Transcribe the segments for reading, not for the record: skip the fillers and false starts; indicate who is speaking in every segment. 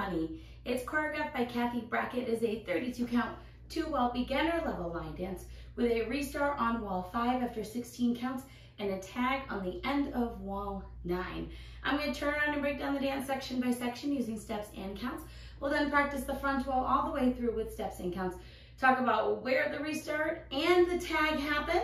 Speaker 1: Money. It's choreographed by Kathy Brackett. It is a 32 count, 2-wall beginner level line dance with a restart on wall 5 after 16 counts and a tag on the end of wall 9. I'm going to turn around and break down the dance section by section using steps and counts. We'll then practice the front wall all the way through with steps and counts. Talk about where the restart and the tag happen,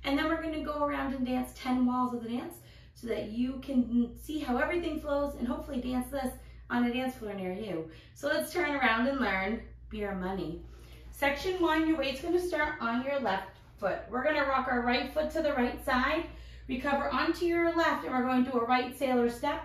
Speaker 1: and then we're going to go around and dance 10 walls of the dance so that you can see how everything flows and hopefully dance this on a dance floor near you. So let's turn around and learn Beer Money. Section 1, your weight's going to start on your left foot. We're going to rock our right foot to the right side, recover onto your left, and we're going to do a right sailor step,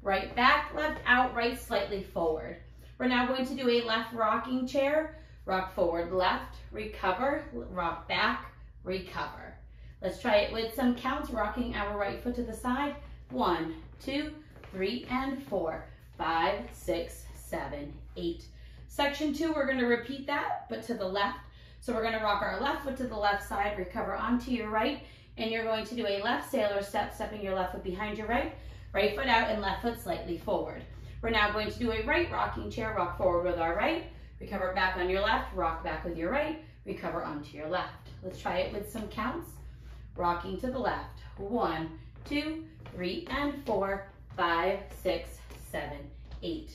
Speaker 1: right back, left out, right slightly forward. We're now going to do a left rocking chair, rock forward left, recover, rock back, recover. Let's try it with some counts, rocking our right foot to the side. 1, 2, 3, and 4, 5, 6, 7, 8. Section 2, we're going to repeat that, but to the left. So we're going to rock our left foot to the left side, recover onto your right, and you're going to do a left sailor step, stepping your left foot behind your right foot out, and left foot slightly forward. We're now going to do a right rocking chair, rock forward with our right, recover back on your left, rock back with your right, recover onto your left. Let's try it with some counts. Rocking to the left. 1, 2, 3, and 4, 5, 6, 7, 8.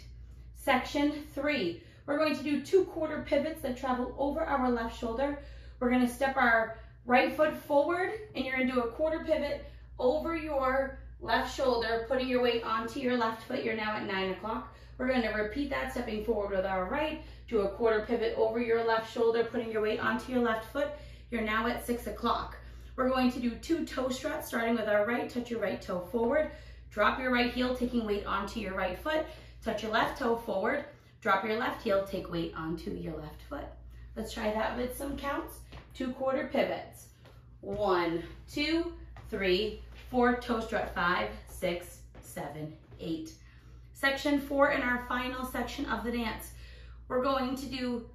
Speaker 1: Section 3. We're going to do 2 quarter pivots that travel over our left shoulder. We're going to step our right foot forward, and you're going to do a quarter pivot over your left shoulder, putting your weight onto your left foot. You're now at 9 o'clock. We're going to repeat that, stepping forward with our right, do a quarter pivot over your left shoulder, putting your weight onto your left foot. You're now at 6 o'clock. We're going to do 2 toe struts, starting with our right. Touch your right toe forward, drop your right heel, taking weight onto your right foot, touch your left toe forward, drop your left heel, take weight onto your left foot. Let's try that with some counts. 2 quarter pivots. 1, 2, 3, 4, toe strut, 5, 6, 7, 8. Section 4 in our final section of the dance. We're going to do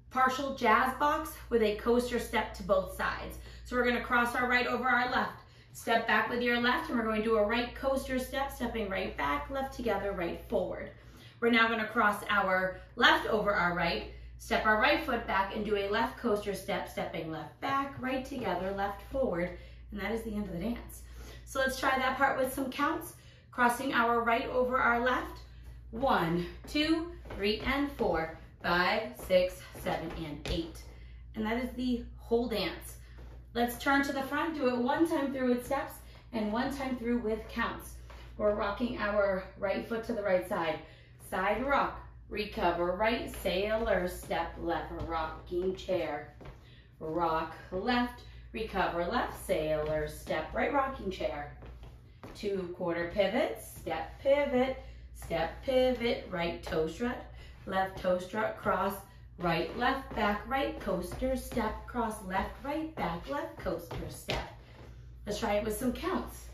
Speaker 1: partial jazz box with a coaster step to both sides. So we're going to cross our right over our left, step back with your left, and we're going to do a right coaster step, stepping right back, left together, right forward. We're now going to cross our left over our right, step our right foot back, and do a left coaster step, stepping left back, right together, left forward, and that is the end of the dance. So let's try that part with some counts. Crossing our right over our left. 1, 2, 3, and 4, 5, 6, 7, and 8. And that is the whole dance. Let's turn to the front, do it 1 time through with steps and 1 time through with counts. We're rocking our right foot to the right side. Side rock, recover right, sailor step, left rocking chair. Rock left, recover left, sailor step, right rocking chair. 2 quarter pivots, step pivot, right toe strut, left toe strut, cross, right, left, back, right, coaster, step, cross, left, right, back, left, coaster, step. Let's try it with some counts.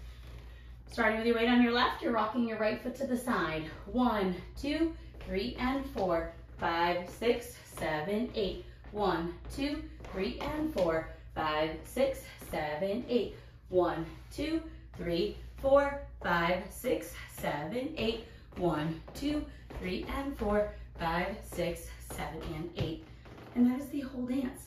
Speaker 1: Starting with your weight on your left, you're rocking your right foot to the side. 1, 2, 3, and 4, 5, 6, 7, 8. 1, 2, 3, and 4, 5, 6, 7, 8. 1, 2, 3, 4, 5, 6, 7, 8. 1, 2, 3, and 4, 5, 6, 7, and 8. And that is the whole dance.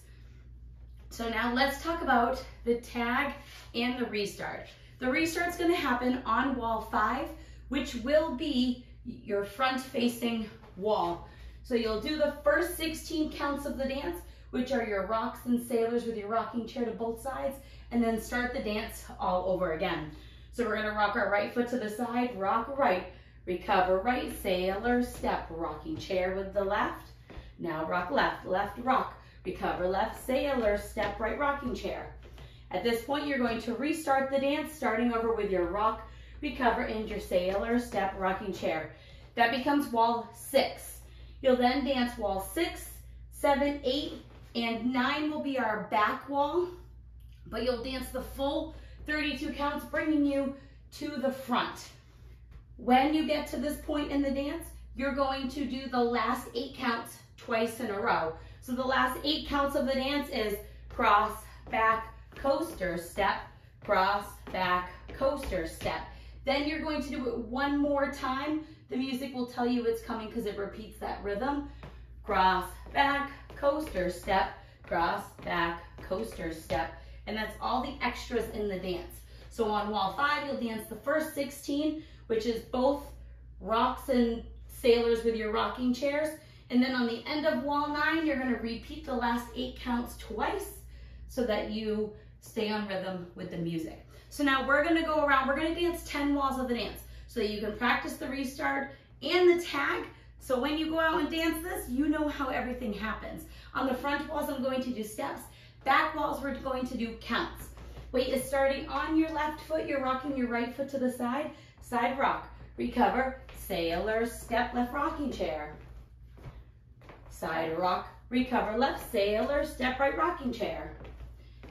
Speaker 1: So now let's talk about the tag and the restart. The restart's going to happen on wall 5, which will be your front-facing wall. So you'll do the first 16 counts of the dance, which are your rocks and sailors with your rocking chair to both sides, and then start the dance all over again. So we're going to rock our right foot to the side, rock right, recover right, sailor step, rocking chair with the left. Now rock left, left rock, recover left, sailor step, right rocking chair. At this point, you're going to restart the dance, starting over with your rock, recover, and your sailor step, rocking chair. That becomes wall 6. You'll then dance wall 6, 7, 8, and 9 will be our back wall, but you'll dance the full 32 counts, bringing you to the front. When you get to this point in the dance, you're going to do the last 8 counts twice in a row. So the last 8 counts of the dance is cross, back, coaster, step, cross, back, coaster, step. Then you're going to do it 1 more time The music will tell you it's coming because it repeats that rhythm. Cross, back, coaster, step, cross, back, coaster, step. And that's all the extras in the dance. So on wall 5, you'll dance the first 16, which is both rocks and sailors with your rocking chairs. And then on the end of wall 9, you're going to repeat the last 8 counts twice so that you stay on rhythm with the music. So now we're going to go around, we're going to dance 10 walls of the dance so that you can practice the restart and the tag. So when you go out and dance this, you know how everything happens. On the front walls, I'm going to do steps. Back walls, we're going to do counts. Weight is starting on your left foot. You're rocking your right foot to the side. Side rock. Recover. Sailor, step, left rocking chair. Side rock. Recover left. Sailor, step, right rocking chair.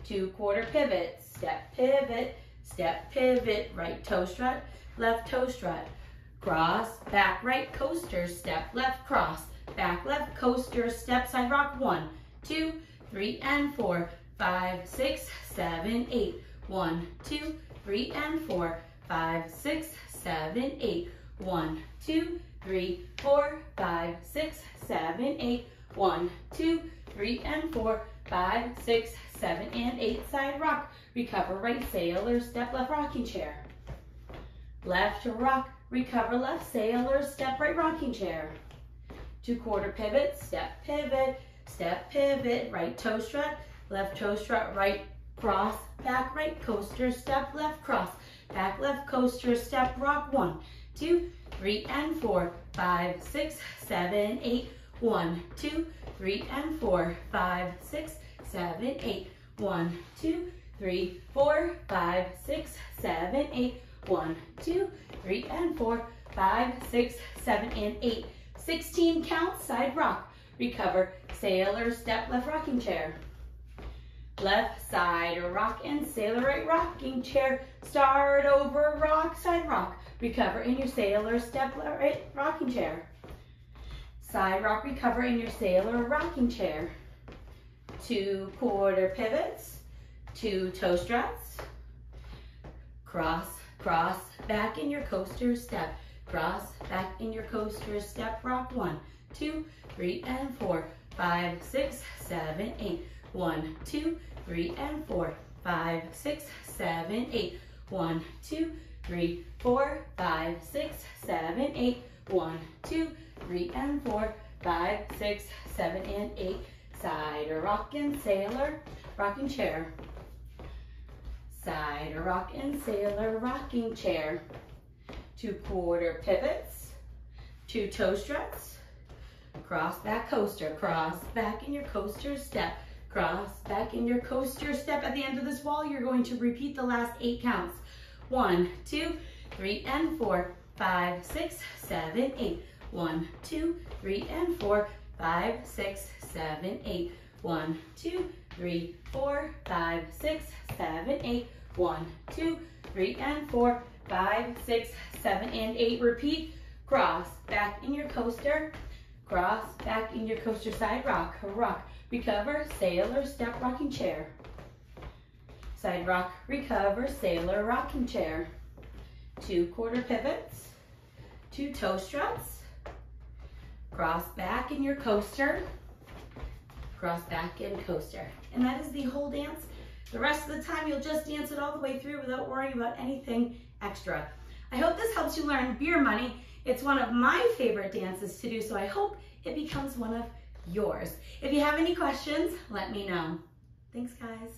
Speaker 1: 2/4 pivot. Step, pivot. Step, pivot. Right toe strut. Left toe strut. Cross. Back right coaster. Step, left cross. Back left coaster. Step, side rock. 1, 2, 3, and 4. 5, 6, 7, 8. 1, 2, 3, and 4. 5, 6, 7, 8. 1, 2, 3, 4. 5, 6, 7, 8. 1, 2, 3, and 4. 5, 6, 7, and 8. Side rock. Recover right sailor, step left rocking chair. Left rock. Recover left sailor, step right rocking chair. 2/4 pivot, step pivot, step pivot, right toe strut, left toe strut, right cross, back right coaster, step left cross, back left coaster, step rock. 1, 2, 3, and 4. 5, 6, 7, 8. 1, 2, 3, and 4. 5, 6, 7, 8. 1, 2, 3, 4. 5, 6, 7, 8. 1, 2, 3, and 4. 5, 6, 7, and 8. 16 counts, side rock. Recover, sailor, step, left rocking chair. Left side rock and sailor right rocking chair. Start over, rock, side rock. Recover in your sailor, step, right rocking chair. Side rock, recover in your sailor rocking chair. 2/4 pivots, 2 toe struts. Cross, cross, back in your coaster, step. Cross, back in your coaster, step, rock. 1, 2, 3, and 4. 5, 6, 7, 8. 1, 2, 3, and 4. 5, 6, 7, 8. 1, 2, 3, 4. 5, 6, 7, 8. 1, 2, 3, and 4. 5, 6, 7, and 8. Side rock and sailor, rocking chair. Side rock and sailor, rocking chair. 2/4 pivots, 2 toe struts. Cross back coaster, cross back in your coaster step. Cross back in your coaster step. At the end of this wall, you're going to repeat the last 8 counts. 1, 2, 3, and 4. 5, 6, 7, 8. 1, 2, 3, and 4. 5, 6, 7, 8. 1, 2, 3, 4. 5, 6, 7, 8. 1, 2, 3, and 4. 5, 6, 7, and 8. Repeat. Cross back in your coaster. Cross back in your coaster, side rock. Rock. Recover, sailor, step, rocking chair. Side rock, recover, sailor, rocking chair. 2/4 pivots, 2 toe struts. Cross back in your coaster. Cross back in coaster. And that is the whole dance. The rest of the time, you'll just dance it all the way through without worrying about anything extra. I hope this helps you learn Beer Money. It's one of my favorite dances to do, so I hope it becomes one of yours. If you have any questions, let me know. Thanks, guys.